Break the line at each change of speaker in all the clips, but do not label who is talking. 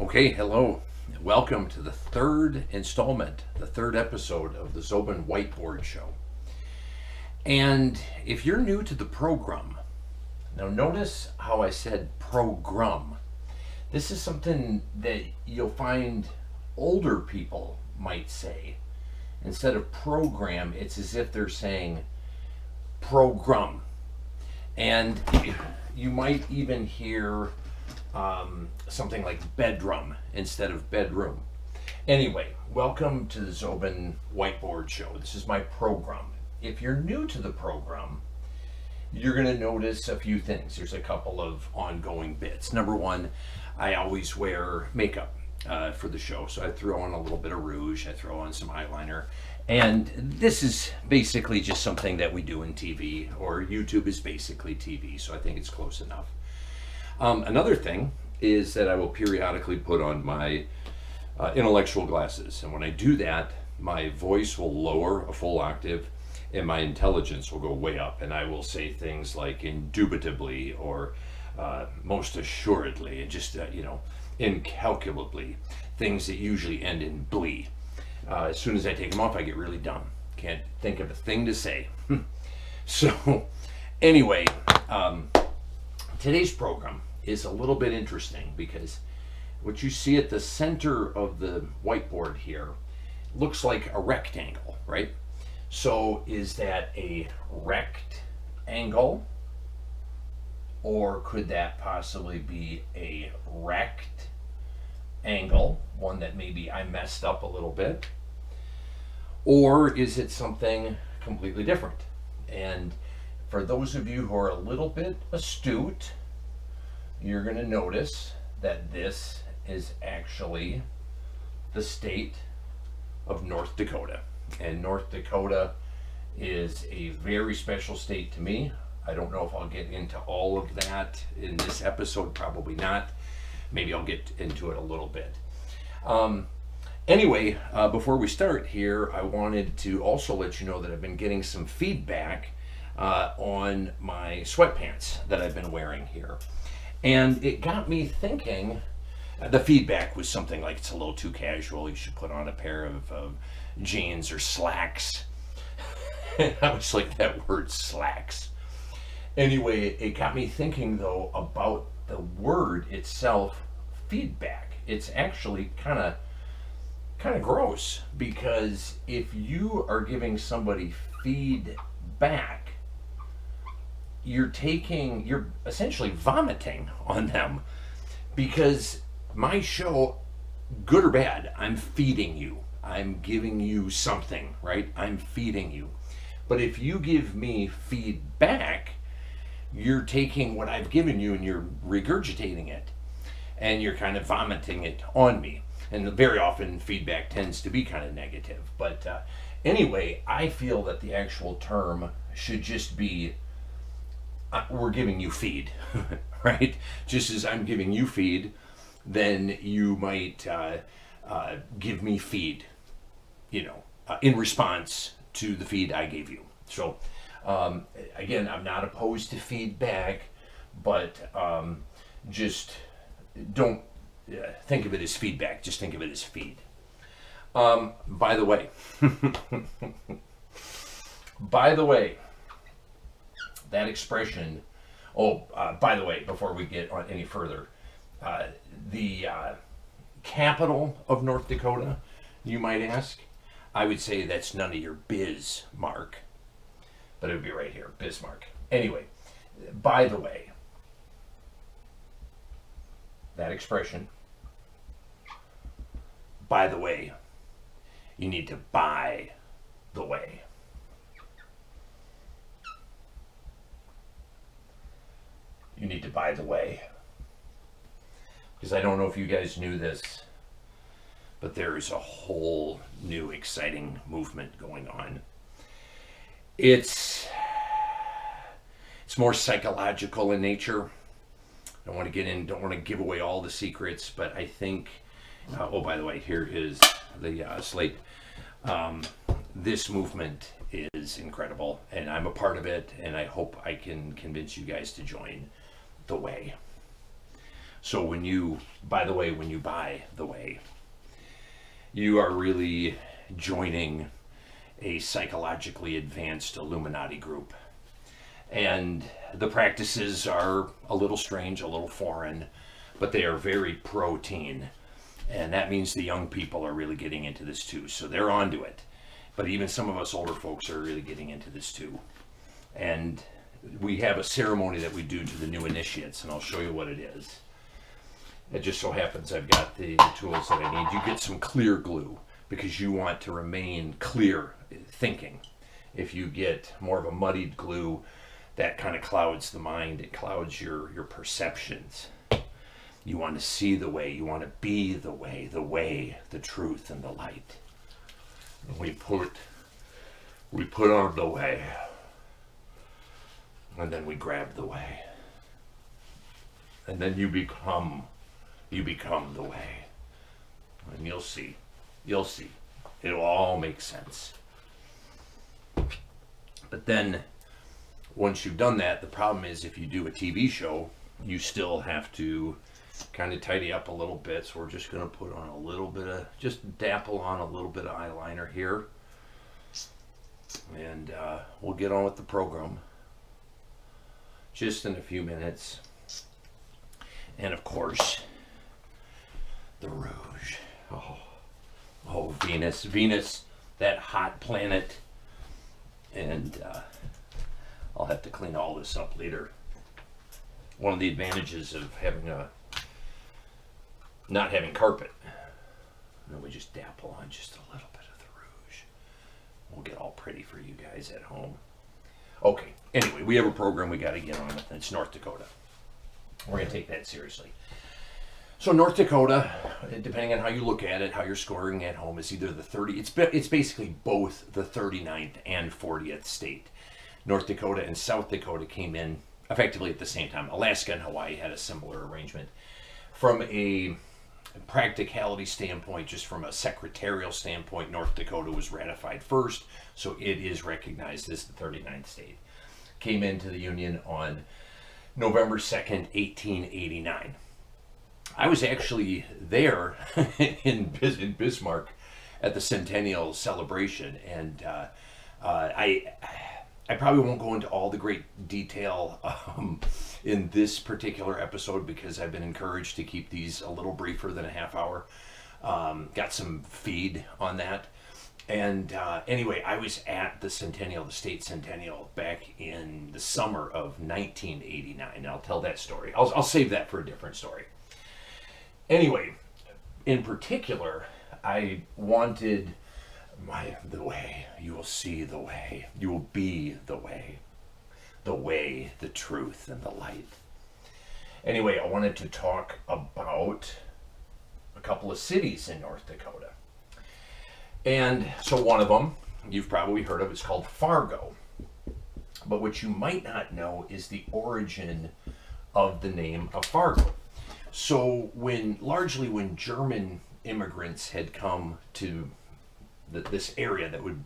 Okay, hello. Welcome to the third installment, the third episode of the Zobin Whiteboard show. And if you're new to the program, now notice how I said program. This is something that you'll find older people might say. Instead of program, it's as if they're saying program. And you might even hear something like bedroom instead of bedroom. Anyway, welcome to the Zobin Whiteboard show. This is my program. If you're new to the program, you're going to notice a few things. There's a couple of ongoing bits. Number one, I always wear makeup for the show. So I throw on a little bit of rouge, I throw on some eyeliner. And this is basically just something that we do in TV, or YouTube is basically TV, so I think it's close enough. Another thing is that I will periodically put on my intellectual glasses. And when I do that, my voice will lower a full octave and my intelligence will go way up. And I will say things like indubitably or most assuredly and just, incalculably. Things that usually end in blee. As soon as I take them off, I get really dumb. Can't think of a thing to say. So anyway, today's program is a little bit interesting because what you see at the center of the whiteboard here looks like a rectangle, right? So is that a rectangle, or could that possibly be a rectangle, one that maybe I messed up a little bit? Or is it something completely different? And for those of you who are a little bit astute, you're going to notice that this is actually the state of North Dakota. And North Dakota is a very special state to me. I don't know if I'll get into all of that in this episode, probably not. Maybe I'll get into it a little bit. Anyway, before we start here, I wanted to also let you know that I've been getting some feedback on my sweatpants that I've been wearing here. And it got me thinking, the feedback was something like, it's a little too casual, you should put on a pair of jeans or slacks. I was like, that word slacks. Anyway, it got me thinking though about the word itself, feedback. It's actually kind of gross, because if you are giving somebody feedback, you're essentially vomiting on them, because my show, good or bad, I'm feeding you. I'm giving you something, right? I'm feeding you. But if you give me feedback, you're taking what I've given you and you're regurgitating it, and you're kind of vomiting it on me. And very often feedback tends to be kind of negative. But anyway, I feel that the actual term should just be, we're giving you feed, right? Just as I'm giving you feed, then you might give me feed, in response to the feed I gave you. So again, I'm not opposed to feedback, but just don't think of it as feedback. Just think of it as feed. By the way, that expression, by the way, before we get on any further, the capital of North Dakota, you might ask, I would say that's none of your Bismarck, but it would be right here, Bismarck. Anyway, by the way, that expression, by the way, you need to buy the way. You need to buy the way. Because I don't know if you guys knew this, but there is a whole new exciting movement going on. It's more psychological in nature. I don't want to give away all the secrets, but I think, by the way, here is the slate. This movement is incredible, and I'm a part of it, and I hope I can convince you guys to join the way. So when you, by the way, when you buy the Whey, you are really joining a psychologically advanced Illuminati group. And the practices are a little strange, a little foreign, but they are very pro-teen. And that means the young people are really getting into this too. So they're onto it. But even some of us older folks are really getting into this too. And we have a ceremony that we do to the new initiates, and I'll show you what it is. It just so happens I've got the tools that I need. You get some clear glue because you want to remain clear thinking. If you get more of a muddied glue, that kind of clouds the mind. It clouds your perceptions. You want to see the way. You want to be the way, the truth, and the light. And we put on the Whey, and then we grab the Whey, and then you become the Whey, and you'll see, it'll all make sense. But then, once you've done that, the problem is if you do a TV show, you still have to kind of tidy up a little bit. So we're just going to put on a little bit of, just dapple on a little bit of eyeliner here. And we'll get on with the program just in a few minutes. And of course, the rouge. Oh, Venus, that hot planet. And I'll have to clean all this up later. One of the advantages of having not having carpet. And then we just dapple on just a little bit of the rouge. We'll get all pretty for you guys at home. Okay, anyway, we have a program we got to get on with, and it's North Dakota. We're going to take that seriously. So North Dakota, depending on how you look at it, how you're scoring at home, is either the 30, it's basically both the 39th and 40th state. North Dakota and South Dakota came in effectively at the same time. Alaska and Hawaii had a similar arrangement. From a practicality standpoint, just from a secretarial standpoint, North Dakota was ratified first, so it is recognized as the 39th state. Came into the Union on November 2nd, 1889. I was actually there in Bismarck at the centennial celebration, and I probably won't go into all the great detail in this particular episode because I've been encouraged to keep these a little briefer than a half hour. Got some feed on that. And anyway, I was at the centennial, the state centennial, back in the summer of 1989. I'll tell that story. I'll save that for a different story. Anyway, in particular, I wanted the Whey. You will see the Whey. You will be the Whey. The way, the truth, and the light. Anyway, I wanted to talk about a couple of cities in North Dakota. And so one of them, you've probably heard of, it's called Fargo. But what you might not know is the origin of the name of Fargo. So largely when German immigrants had come to this area that would,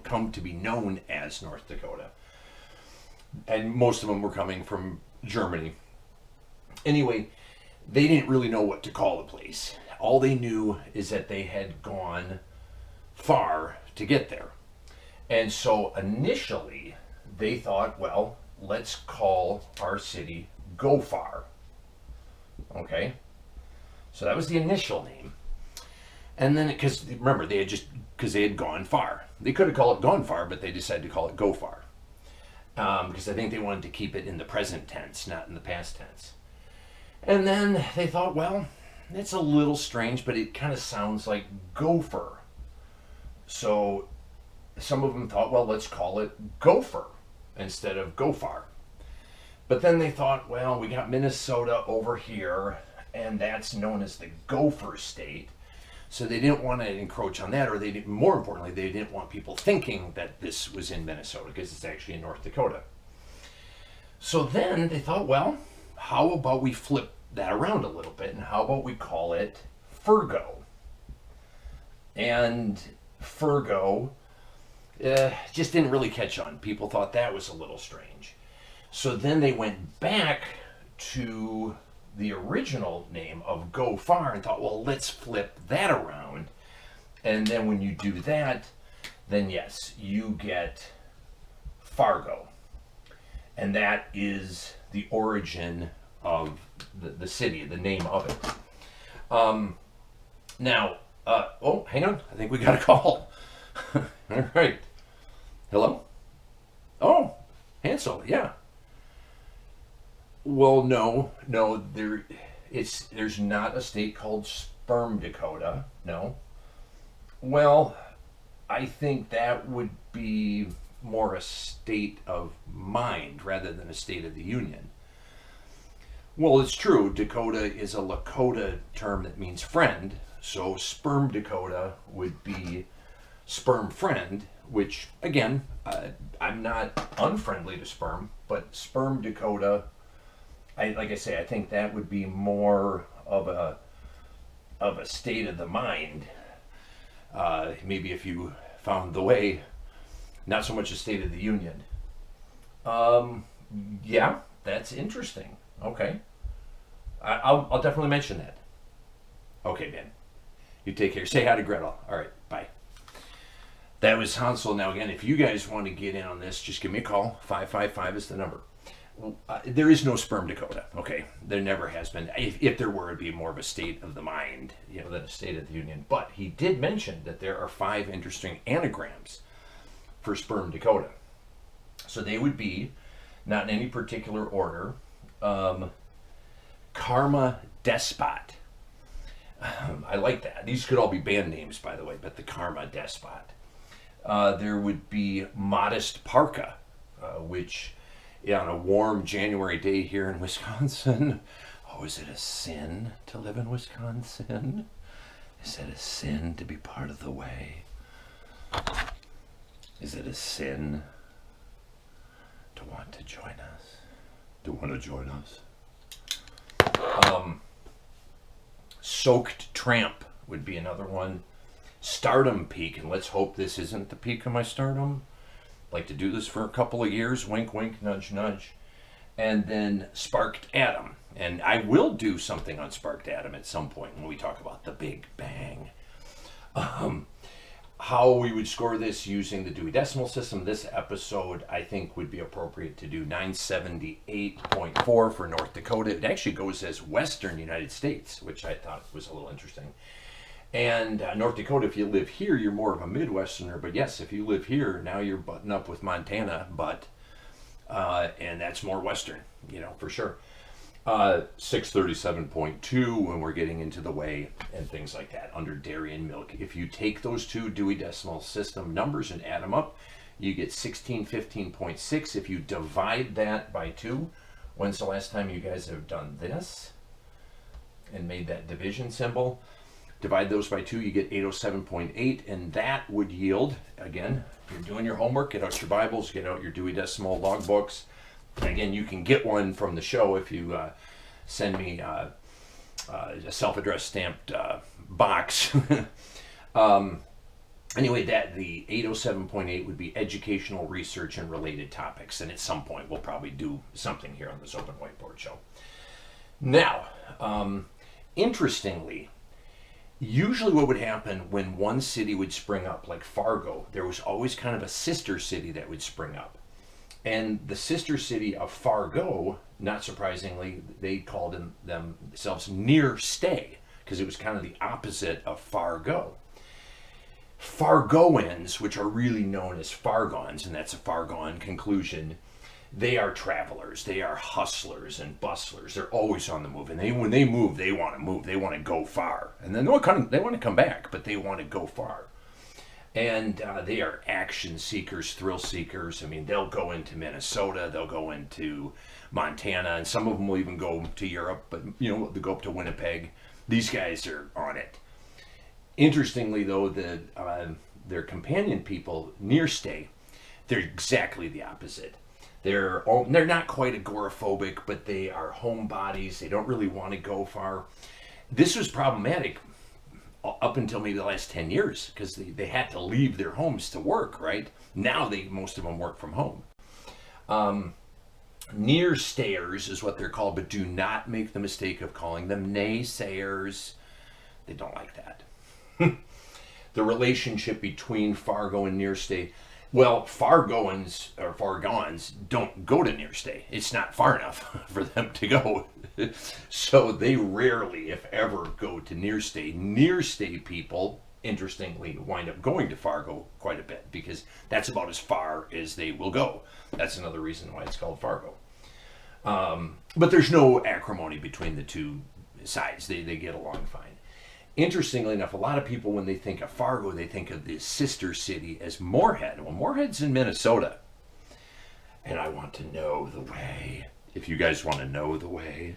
come to be known as North Dakota, and most of them were coming from Germany. Anyway, they didn't really know what to call the place. All they knew is that they had gone far to get there. And so initially, they thought, well, let's call our city Go Far. Okay? So that was the initial name. And then, because remember, they had gone far. They could have called it Gone Far, but they decided to call it Go Far. Because I think they wanted to keep it in the present tense, not in the past tense. And then they thought, well, it's a little strange, but it kind of sounds like gopher. So some of them thought, well, let's call it Gopher instead of Go Far. But then they thought, well, we got Minnesota over here, and that's known as the Gopher State. So they didn't want to encroach on that, or more importantly, they didn't want people thinking that this was in Minnesota, because it's actually in North Dakota. So then they thought, well, how about we flip that around a little bit, and how about we call it Fergo? And Fergo just didn't really catch on. People thought that was a little strange. So then they went back to the original name of Go Far and thought, well, let's flip that around. And then when you do that, then yes, you get Fargo. And that is the origin of the city, the name of it. Now, oh, hang on. I think we got a call. All right. Hello? Oh, Hansel, yeah. Well, no, there's not a state called Sperm Dakota, no. Well, I think that would be more a state of mind rather than a state of the union. Well, it's true. Dakota is a Lakota term that means friend. So Sperm Dakota would be sperm friend, which, again, I'm not unfriendly to sperm, but Sperm Dakota, like I say, I think that would be more of a state of the mind. Maybe if you found the way, not so much a state of the union. Yeah, that's interesting. Okay. I'll definitely mention that. Okay, Ben. You take care. Say hi to Gretel. All right, bye. That was Hansel. Now, again, if you guys want to get in on this, just give me a call. 555 is the number. There is no Sperm Dakota, okay? There never has been. If there were, it'd be more of a state of the mind, than a state of the union. But he did mention that there are 5 interesting anagrams for Sperm Dakota. So they would be, not in any particular order, Karma Despot. I like that. These could all be band names, by the way, but the Karma Despot. There would be Modest Parka, which, on a warm January day here in Wisconsin, oh, is it a sin to live in Wisconsin? Is it a sin to be part of the Whey? Is it a sin to want to join us? To want to join us? Soaked Tramp would be another one. Stardom Peak, and let's hope this isn't the peak of my stardom. Like to do this for a couple of years, wink wink, nudge nudge. And then Sparked Atom, and I will do something on Sparked Atom at some point when we talk about the Big Bang. How we would score this using the Dewey Decimal System, this episode I think would be appropriate to do 978.4 for North Dakota. It actually goes as Western United States, which I thought was a little interesting. And North Dakota, if you live here, you're more of a Midwesterner. But yes, if you live here, now you're butting up with Montana, and that's more Western, for sure. 637.2 when we're getting into the Whey and things like that under dairy and milk. If you take those two Dewey Decimal System numbers and add them up, you get 1615.6. If you divide that by 2, when's the last time you guys have done this and made that division symbol? Divide those by 2, you get 807.8, and that would yield, again, if you're doing your homework, get out your Bibles, get out your Dewey Decimal logbooks. And again, you can get one from the show if you send me a self-addressed stamped box. Anyway, the 807.8 would be educational research and related topics. And at some point, we'll probably do something here on the Zobin Whiteboard show. Now, interestingly, usually what would happen when one city would spring up, like Fargo, there was always kind of a sister city that would spring up. And the sister city of Fargo, not surprisingly, they called themselves Near Stay, because it was kind of the opposite of Fargo. Fargoans, which are really known as Fargons, and that's a Fargon conclusion, they are travelers, they are hustlers and bustlers. They're always on the move, and when they move, they want to move. They want to go far, and then they want to come back, but they want to go far. And they are action seekers, thrill seekers. I mean, they'll go into Minnesota, they'll go into Montana, and some of them will even go to Europe, but, they'll go up to Winnipeg. These guys are on it. Interestingly, though, their companion people, Near Stay, they're exactly the opposite. They're not quite agoraphobic, but they are homebodies. They don't really want to go far. This was problematic up until maybe the last 10 years, because they had to leave their homes to work, right? Now most of them work from home. Near stayers is what they're called, but do not make the mistake of calling them naysayers. They don't like that. The relationship between Fargo and near stay. Well, Fargoans or Fargons don't go to near stay. It's not far enough for them to go. So they rarely, if ever, go to near stay. Near stay people, interestingly, wind up going to Fargo quite a bit because that's about as far as they will go. That's another reason why it's called Fargo. But there's no acrimony between the two sides. They get along fine. Interestingly enough, a lot of people, when they think of Fargo, they think of the sister city as Moorhead. Well, Moorhead's in Minnesota. And I want to know the way. If you guys want to know the way.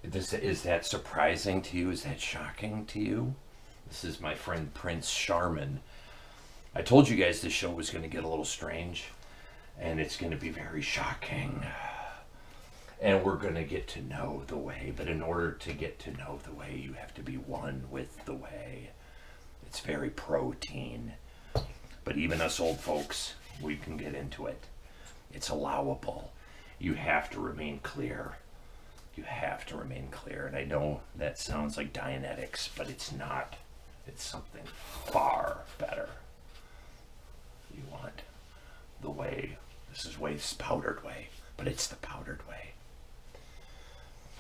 Is that surprising to you? Is that shocking to you? This is my friend Prince Charmin. I told you guys this show was going to get a little strange. And it's going to be very shocking. And we're going to get to know the way. But in order to get to know the way, you have to be one with the way. It's very protein. But even us old folks, we can get into it. It's allowable. You have to remain clear. You have to remain clear. And I know that sounds like Dianetics, but it's not. It's something far better. You want the way. This is Whey's powdered whey, but it's the powdered whey.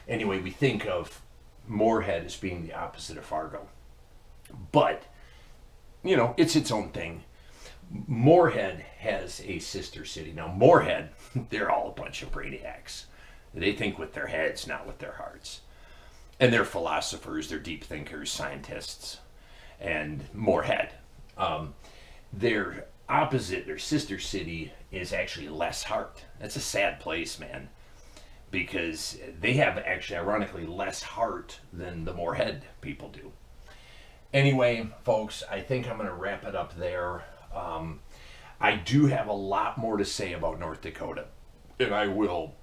Anyway, we think of Moorhead as being the opposite of Fargo. But, you know, it's its own thing. Moorhead has a sister city. Now, Moorhead, they're all a bunch of brainiacs. They think with their heads, not with their hearts. And they're philosophers, they're deep thinkers, scientists. And Moorhead. Their opposite, their sister city, is actually less heart. That's a sad place, man. Because they have actually, ironically, less heart than the Moorhead people do. Anyway, folks, I think I'm going to wrap it up there. I do have a lot more to say about North Dakota. And I will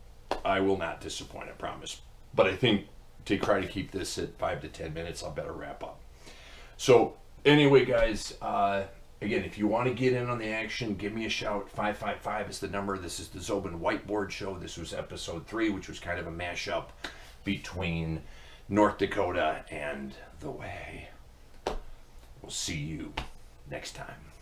not disappoint, I promise. But I think to try to keep this at 5 to 10 minutes, I'll better wrap up. So, anyway, guys, again, if you want to get in on the action, give me a shout. 555 is the number. This is the Zobin Whiteboard Show. This was episode 3, which was kind of a mashup between North Dakota and the Way. We'll see you next time.